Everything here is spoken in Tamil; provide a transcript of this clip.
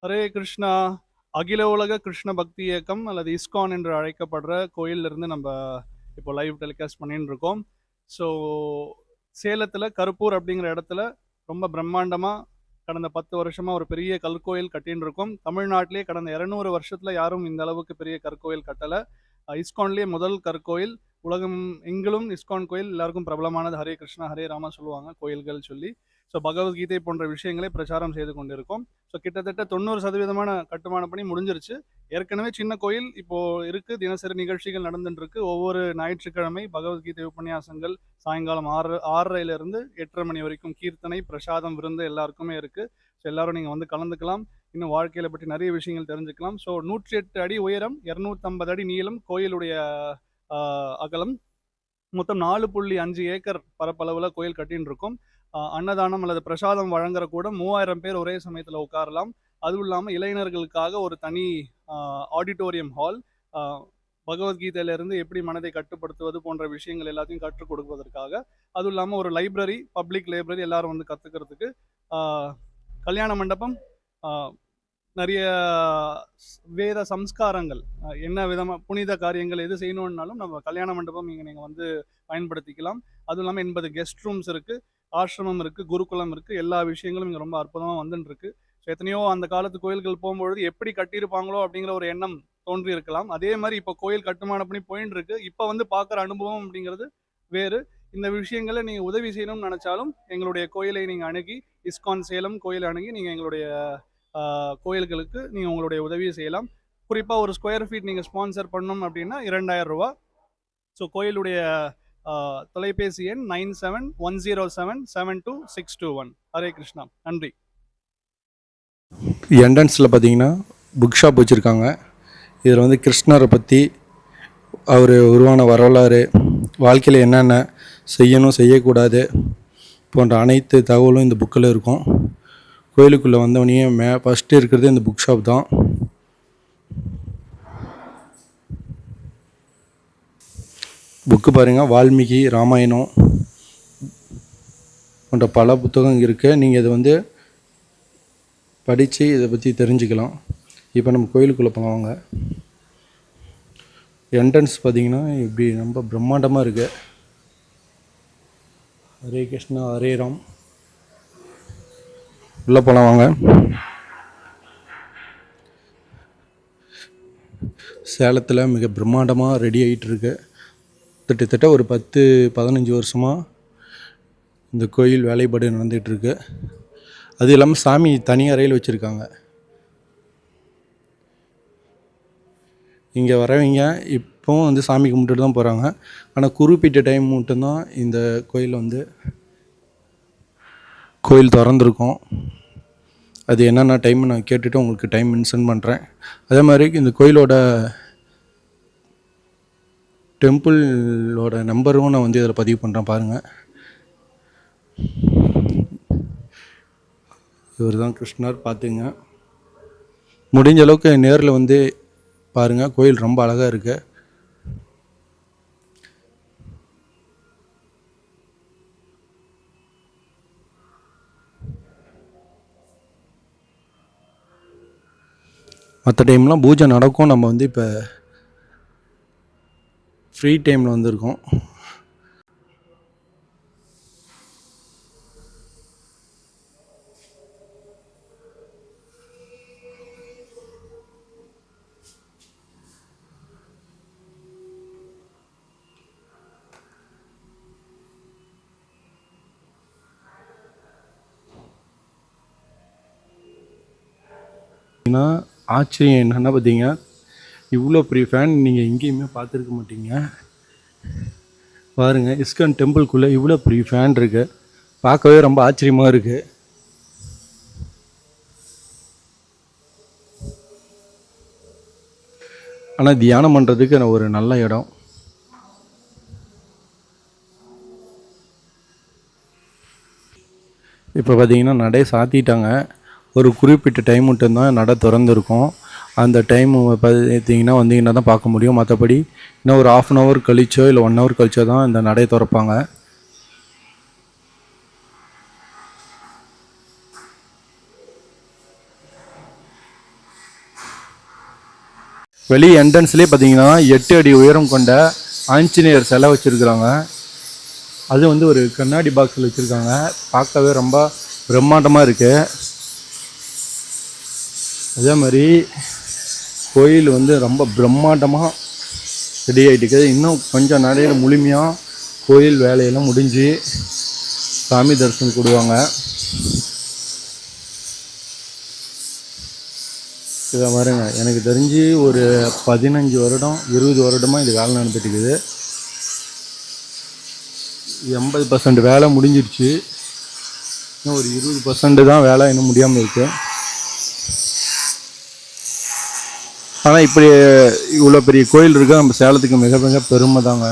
ஹரே கிருஷ்ணா. அகில உலக கிருஷ்ண பக்தி இயக்கம் அல்லது இஸ்கான் என்று அழைக்கப்படுற கோயில்ல இருந்து நம்ம இப்போ லைவ் டெலிகாஸ்ட் பண்ணிட்டு இருக்கோம். ஸோ சேலத்தில் கருப்பூர் அப்படிங்கிற இடத்துல ரொம்ப பிரம்மாண்டமா கடந்த 10 வருஷமா ஒரு பெரிய கற்கோயில் கட்டின்னு இருக்கோம். தமிழ்நாட்டிலேயே கடந்த 200 வருஷத்துல யாரும் இந்த அளவுக்கு பெரிய கற்கோயில் கட்டலை. இஸ்கான்லேயே முதல் கற்கோயில். உலகம் எங்கிலும் இஸ்கான் கோயில் எல்லாருக்கும் பிரபலமானது. ஹரே கிருஷ்ணா ஹரே ராமா சொல்லுவாங்க கோயில்கள் சொல்லி. ஸோ பகவத்கீதை போன்ற விஷயங்களை பிரச்சாரம் செய்து கொண்டிருக்கோம். ஸோ கிட்டத்தட்ட 90% கட்டுமான பணி முடிஞ்சிருச்சு. ஏற்கனவே சின்ன கோயில் இப்போ இருக்கு. தினசரி நிகழ்ச்சிகள் நடந்துட்டு இருக்கு. ஒவ்வொரு ஞாயிற்றுக்கிழமை பகவத்கீதை உபன்யாசங்கள் சாயங்காலம் 6:30 8:30 மணி வரைக்கும் கீர்த்தனை, பிரசாதம், விருந்து எல்லாருக்குமே இருக்கு. ஸோ எல்லாரும் நீங்க வந்து கலந்துக்கலாம். இன்னும் வாழ்க்கையில பற்றி நிறைய விஷயங்கள் தெரிஞ்சுக்கலாம். ஸோ 108 அடி உயரம், 250 அடி நீளம் கோயிலுடைய அகலம். மொத்தம் 4.5 ஏக்கர் பரப்பளவில் கோயில் கட்டின்னு இருக்கும். அன்னதானம் அல்லது பிரசாதம் வழங்குற கூட 3000 பேர் ஒரே சமயத்தில் உட்காரலாம். அதுவும் இல்லாமல் இளைஞர்களுக்காக ஒரு தனி ஆடிட்டோரியம் ஹால், பகவத்கீதையிலிருந்து எப்படி மனதை கட்டுப்படுத்துவது போன்ற விஷயங்கள் எல்லாத்தையும் கற்றுக் கொடுப்பதற்காக. அதுவும் இல்லாமல் ஒரு லைப்ரரி, பப்ளிக் லைப்ரரி எல்லாரும் வந்து கற்றுக்கிறதுக்கு. கல்யாண மண்டபம், நிறைய வேத சம்ஸ்காரங்கள், என்ன விதமாக புனித காரியங்கள் எது செய்யணுன்னாலும் நம்ம கல்யாண மண்டபம் இங்கே நீங்கள் வந்து பயன்படுத்திக்கலாம். அதுவும் இல்லாமல் 80 கெஸ்ட் ரூம்ஸ் இருக்குது, ஆசிரமம் இருக்குது, குருகுலம் இருக்குது. எல்லா விஷயங்களும் இங்கே ரொம்ப அற்புதமாக வந்துட்டு இருக்கு. ஸோ எத்தனையோ அந்த காலத்து கோயில்கள் போகும்பொழுது எப்படி கட்டியிருப்பாங்களோ அப்படிங்கிற ஒரு எண்ணம் தோன்றி இருக்கலாம். அதே மாதிரி இப்போ கோயில் கட்டுமான பண்ணி போயின்னு இருக்கு. இப்போ வந்து பார்க்குற அனுபவம் அப்படிங்கிறது வேறு. இந்த விஷயங்களை நீங்கள் உதவி செய்யணும்னு நினச்சாலும் எங்களுடைய கோயிலை நீங்கள் அணுகி, இஸ்கான் சேலம் கோயிலை அணுகி நீங்கள் எங்களுடைய கோயில்களுக்கு நீங்கள் உங்களுடைய உதவியை செய்யலாம். குறிப்பாக ஒரு ஸ்கொயர் ஃபீட் நீங்கள் ஸ்பான்சர் பண்ணணும் அப்படின்னா 2000 ரூபா. ஸோ கோயிலுடைய தொலைபேசி எண் 9710772621. ஹரே கிருஷ்ணா. நன்றி. என்ட்ரன்ஸில் பார்த்தீங்கன்னா புக் ஷாப் வச்சுருக்காங்க. இதில் வந்து கிருஷ்ணரை பற்றி, அவர் உருவான வரலாறு, வாழ்க்கையில் என்னென்ன செய்யணும் செய்யக்கூடாது போன்ற அனைத்து தகவலும் இந்த புக்கில் இருக்கும். கோயிலுக்குள்ளே வந்தவனையே ஃபஸ்ட்டு இருக்கிறது இந்த புக் ஷாப் தான். புக்கு பாருங்கள், வால்மீகி ராமாயணம் போன்ற பல புத்தகம் இருக்குது. நீங்கள் இதை வந்து படித்து இதை பற்றி தெரிஞ்சுக்கலாம். இப்போ நம்ம கோயிலுக்குள்ளே போவாங்க. என்ட்ரன்ஸ் பார்த்திங்கன்னா இப்படி ரொம்ப பிரம்மாண்டமாக இருக்குது. ஹரே கிருஷ்ணா ஹரே ராம். உள்ளே போகலாம் வாங்க. சேலத்தில் மிக பிரம்மாண்டமாக ரெடி ஆகிட்டு இருக்கு. கிட்டத்தட்ட ஒரு 10-15 வருஷமாக இந்த கோயில் வேலைப்பாடு நடந்துகிட்ருக்கு. அது இல்லாமல் சாமி தனி அறையில் வச்சுருக்காங்க. இங்கே வரவங்க இப்போவும் வந்து சாமி கும்பிட்டுட்டு தான் போகிறாங்க. ஆனால் குறிப்பிட்ட டைம் மட்டும்தான் இந்த கோயில் வந்து கோயில் திறந்துருக்கும். அது என்னென்ன டைம் நான் கேட்டுட்டு உங்களுக்கு டைம் மென்ஷன் பண்ணுறேன். அதே மாதிரி இந்த கோயிலோட டெம்பிளோட நம்பரும் நான் வந்து இதில் பதிவு பண்ணுறேன் பாருங்கள். இவர் தான் கிருஷ்ணர், பார்த்துங்க. முடிஞ்ச அளவுக்கு நேரில் வந்து பாருங்கள். கோயில் ரொம்ப அழகாக இருக்குது. மற்ற டைம்லாம் பூஜை நடக்கும். நம்ம வந்து இப்போ ஃப்ரீ டைமில் வந்திருக்கோம். ஆச்சரியம் என்னென்னா பார்த்தீங்க, இவ்வளோ பெரிய ஃபேன் நீங்கள் எங்கேயுமே பார்த்துருக்க மாட்டீங்க. பாருங்கள், இஸ்கான் டெம்பிள்குள்ளே இவ்வளோ பெரிய ஃபேன் இருக்குது. பார்க்கவே ரொம்ப ஆச்சரியமாக இருக்குது. ஆனால் தியானம் பண்ணுறதுக்கு ஒரு நல்ல இடம். இப்போ பார்த்தீங்கன்னா நடை சாத்திட்டாங்க. ஒரு குறிப்பிட்ட டைம் மட்டும்தான் நடை திறந்துருக்கும். அந்த டைம் பார்த்தீங்கன்னா வந்தீங்கன்னா தான் பார்க்க முடியும். மற்றபடி இன்னும் ஒரு 1/2 hour கழிச்சோ இல்லை 1 hour கழிச்சோ தான் இந்த நடை திறப்பாங்க. வெளி என்ட்ரன்ஸ்லேயே பார்த்தீங்கன்னா 8 அடி உயரம் கொண்ட ஆஞ்சநேயர் சிலை வச்சுருக்குறாங்க. அது வந்து ஒரு கண்ணாடி பாக்ஸில் வச்சுருக்காங்க. பார்க்கவே ரொம்ப பிரம்மாண்டமாக இருக்குது. அதே மாதிரி கோயில் வந்து ரொம்ப பிரம்மாண்டமாக ரெடி ஆகிட்டுருக்குது. இன்னும் கொஞ்சம் நாளையில் முழுமையாக கோயில் வேலையெல்லாம் முடிஞ்சு சாமி தரிசனம் கொடுவாங்க. இதை பாருங்க, எனக்கு தெரிஞ்சு ஒரு 15 வருடம் 20 வருடமாக இது வேலை நடந்துட்டு இருக்குது. 80% வேலை முடிஞ்சிருச்சு. இன்னும் ஒரு 20% தான் வேலை இன்னும் முடியாமல் இருக்குது. ஆனால் இப்படி இவ்வளோ பெரிய கோயில் இருக்குது நம்ம சேலத்துக்கு மிக மிக பெருமை தாங்க.